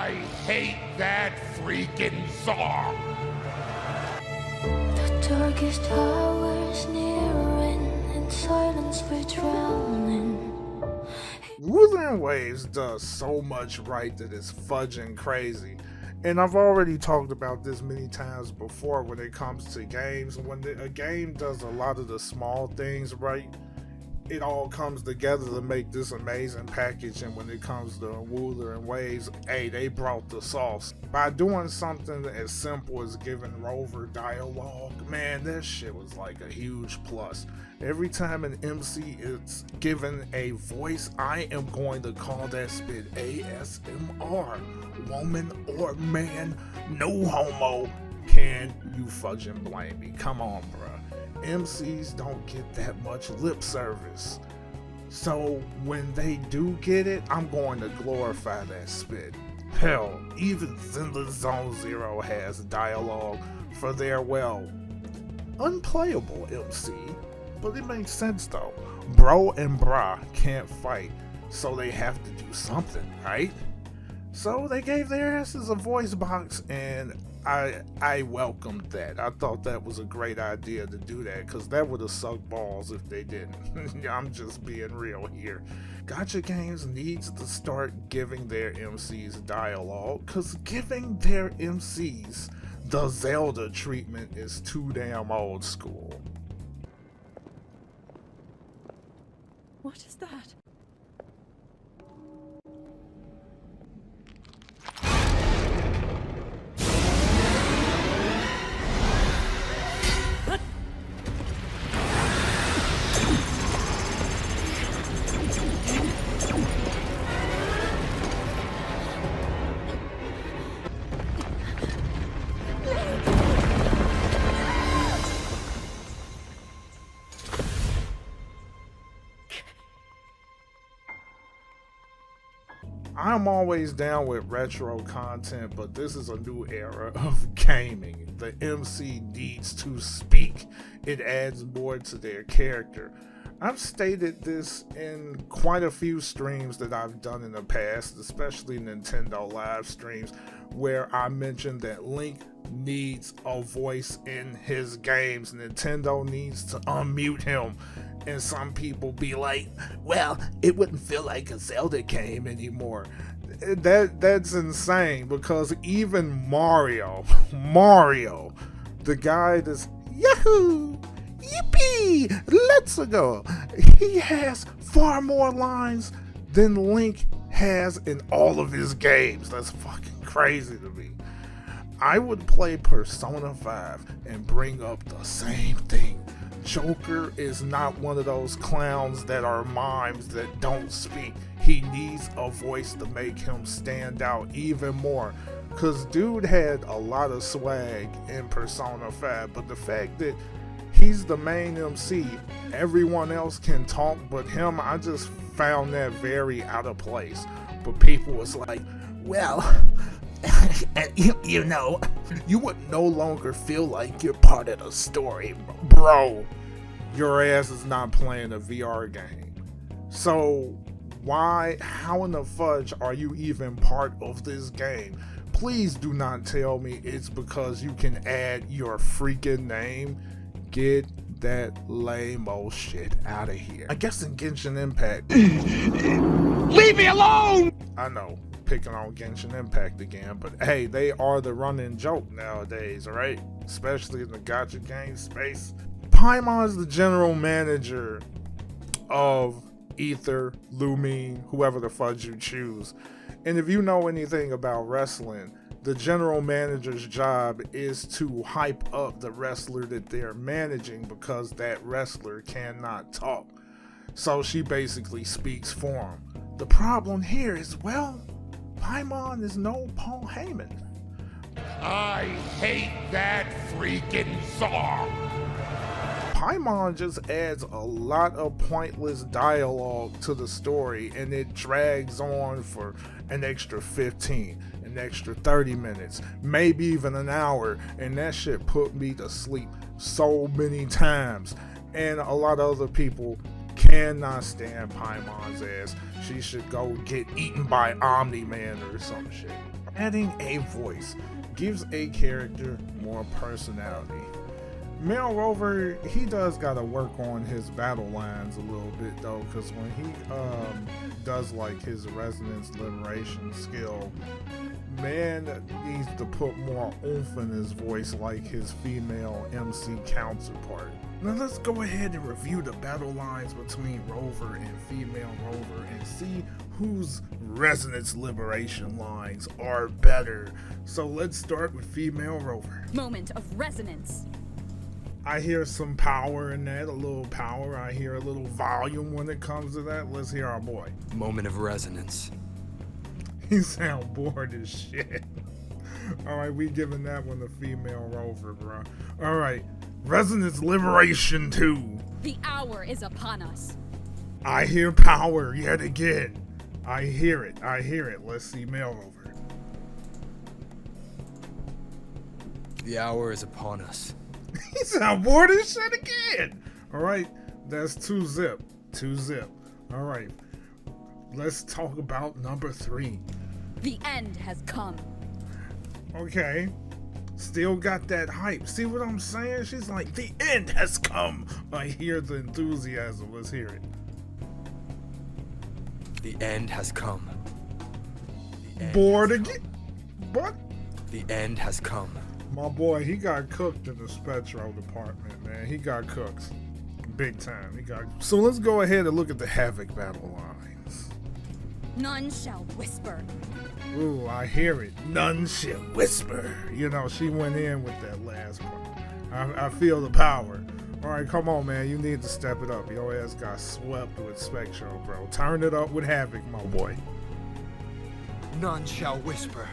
I hate that freaking song! The darkest hours nearing, in silence we're drowning. Wuthering Waves does so much right that it's fudging crazy. And I've already talked about this many times before when it comes to games. When a game does a lot of the small things right, it all comes together to make this amazing package. And when it comes to Wuthering Waves, hey, they brought the sauce. By doing something as simple as giving Rover dialogue, man, that shit was like a huge plus. Every time an MC is given a voice, I am going to call that spit ASMR. Woman or man, no homo. Can you fudging blame me? Come on, bruh. MCs don't get that much lip service. So when they do get it, I'm going to glorify that spit. Hell, even Zenless Zone Zero has dialogue for their, well, unplayable MC. But it makes sense though. Bro and bra can't fight, so they have to do something, right? So they gave their asses a voice box, and I welcomed that. I thought that was a great idea to do that, because that would have sucked balls if they didn't. I'm just being real here. Gacha games needs to start giving their MCs dialogue, because giving their MCs the Zelda treatment is too damn old school. What is that? I'm always down with retro content, but this is a new era of gaming. The MC needs to speak. It adds more to their character. I've stated this in quite a few streams that I've done in the past, especially Nintendo live streams, where I mentioned that Link needs a voice in his games. Nintendo needs to unmute him. And some people be like, well, it wouldn't feel like a Zelda game anymore. That's insane, because even Mario, the guy that's Yahoo! Yippee! Let's go! He has far more lines than Link has in all of his games. That's fucking crazy to me. I would play Persona 5 and bring up the same thing. Joker is not one of those clowns that are mimes that don't speak. He needs a voice to make him stand out even more. Cause dude had a lot of swag in Persona 5, but the fact that he's the main MC, everyone else can talk but him, I just found that very out of place. But people was like, well, you know, you would no longer feel like you're part of the story. Bro, your ass is not playing a VR game. So how in the fudge are you even part of this game? Please do not tell me it's because you can add your freaking name. Get that lame-o shit out of here. I guess in Genshin Impact. Leave me alone! I know, picking on Genshin Impact again, but hey, they are the running joke nowadays, right? Especially in the gacha game space. Paimon is the general manager of Ether, Lumine, whoever the fudge you choose. And if you know anything about wrestling, the general manager's job is to hype up the wrestler that they're managing, because that wrestler cannot talk. So she basically speaks for him. The problem here is, well, Paimon is no Paul Heyman. I hate that freaking song! Paimon just adds a lot of pointless dialogue to the story, and it drags on for an extra 15, an extra 30 minutes, maybe even an hour, and that shit put me to sleep so many times. And a lot of other people cannot stand Paimon's ass. she should go get eaten by Omni-Man or some shit. Adding a voice gives a character more personality. Male Rover, he does gotta work on his battle lines a little bit though, because when he does like his resonance liberation skill, man needs to put more oomph in his voice like his female MC counterpart. Now let's go ahead and review the battle lines between Rover and female Rover and see whose resonance liberation lines are better. So let's start with female Rover. Moment of resonance. I hear some power in that, a little power. I hear a little volume when it comes to that. Let's hear our boy. Moment of resonance. He sound bored as shit. Alright, we giving that one the female Rover, bro. Alright, resonance liberation 2. The hour is upon us. I hear power yet again. I hear it. Let's see male Rover. The hour is upon us. He sound bored as shit again. Alright, that's 2 zip. Alright, let's talk about number 3. The end has come. Okay, still got that hype. See what I'm saying? She's like, the end has come. I hear the enthusiasm. Let's hear it. The end has come. Bored again? What? The end has come. My boy, he got cooked in the Spectro department, man. He got cooked. Big time. So let's go ahead and look at the Havoc battle lines. None shall whisper. Ooh, I hear it. None shall whisper. You know, she went in with that last part. I feel the power. Alright, come on, man. You need to step it up. Your ass got swept with Spectro, bro. Turn it up with Havoc, my boy. None shall whisper.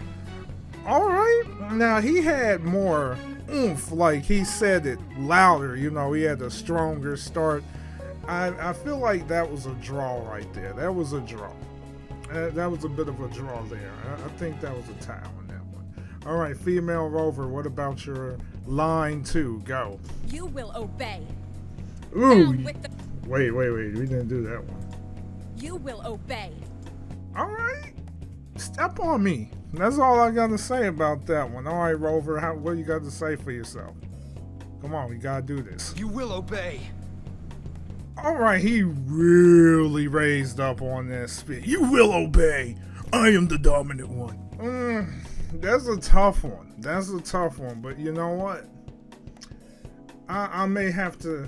Alright. Now, he had more oomph. Like, he said it louder. You know, he had a stronger start. I feel like that was a draw right there. That was a draw. That was a bit of a draw there. I think that was a tie on that one. Alright, female Rover, what about your line 2? Go. You will obey. Ooh. Down with the... Wait. We didn't do that one. You will obey. Alright. Step on me. That's all I got to say about that one. Alright, Rover, what you got to say for yourself? Come on, we got to do this. You will obey. Alright, he really raised up on that spit. You will obey. I am the dominant one. That's a tough one. But you know what? I may have to...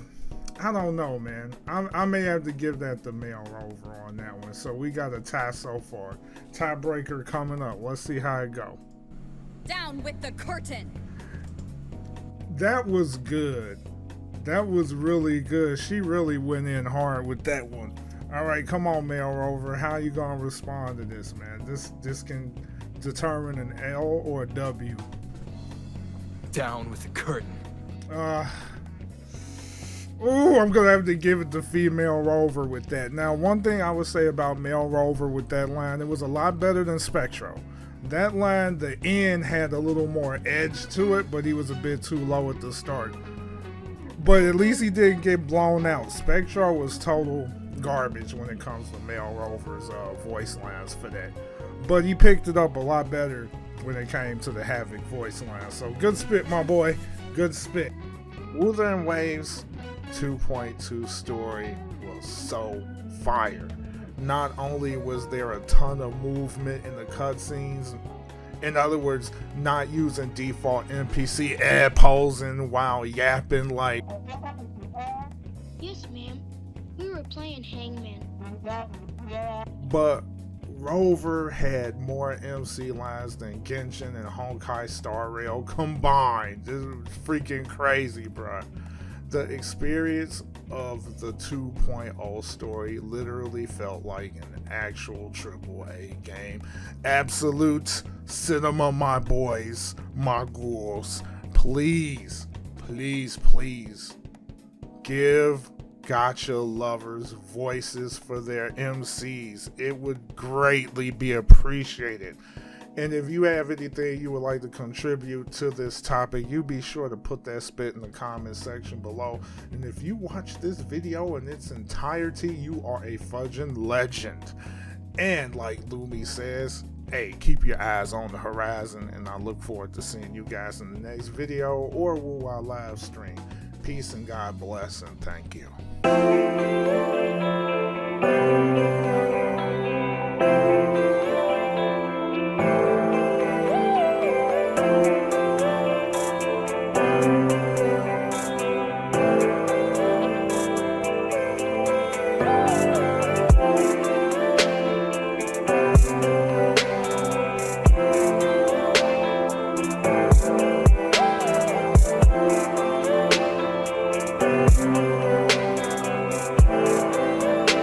I don't know, man. I may have to give that to male Rover on that one. So we got a tie so far. Tiebreaker coming up. Let's see how it go. Down with the curtain. That was good. That was really good. She really went in hard with that one. All right, come on, male Rover. How you gonna respond to this, man? This can determine an L or a W. Down with the curtain. I'm gonna have to give it to female Rover with that. Now, one thing I would say about male Rover with that line, it was a lot better than Spectro. That line, the end had a little more edge to it, but he was a bit too low at the start. But at least he didn't get blown out. Spectro was total garbage when it comes to male Rover's voice lines for that. But he picked it up a lot better when it came to the Havoc voice line. So good spit, my boy. Good spit. Wuthering Waves 2.2 story was so fire. Not only was there a ton of movement in the cutscenes, in other words, not using default NPC ad posing while yapping like, Yes, ma'am. We were playing Hangman. but Rover had more MC lines than Genshin and Honkai Star Rail combined. This is freaking crazy, bruh. The experience of the 2.0 story literally felt like an actual AAA game. Absolute cinema, my boys, my ghouls. Please give gacha lovers voices for their MCs. It would greatly be appreciated. And if you have anything you would like to contribute to this topic, you be sure to put that spit in the comment section below. And if you watch this video in its entirety, you are a fudging legend. And like Lumi says, hey, keep your eyes on the horizon, and I look forward to seeing you guys in the next video or WUWA live stream. Peace and God bless, and thank you.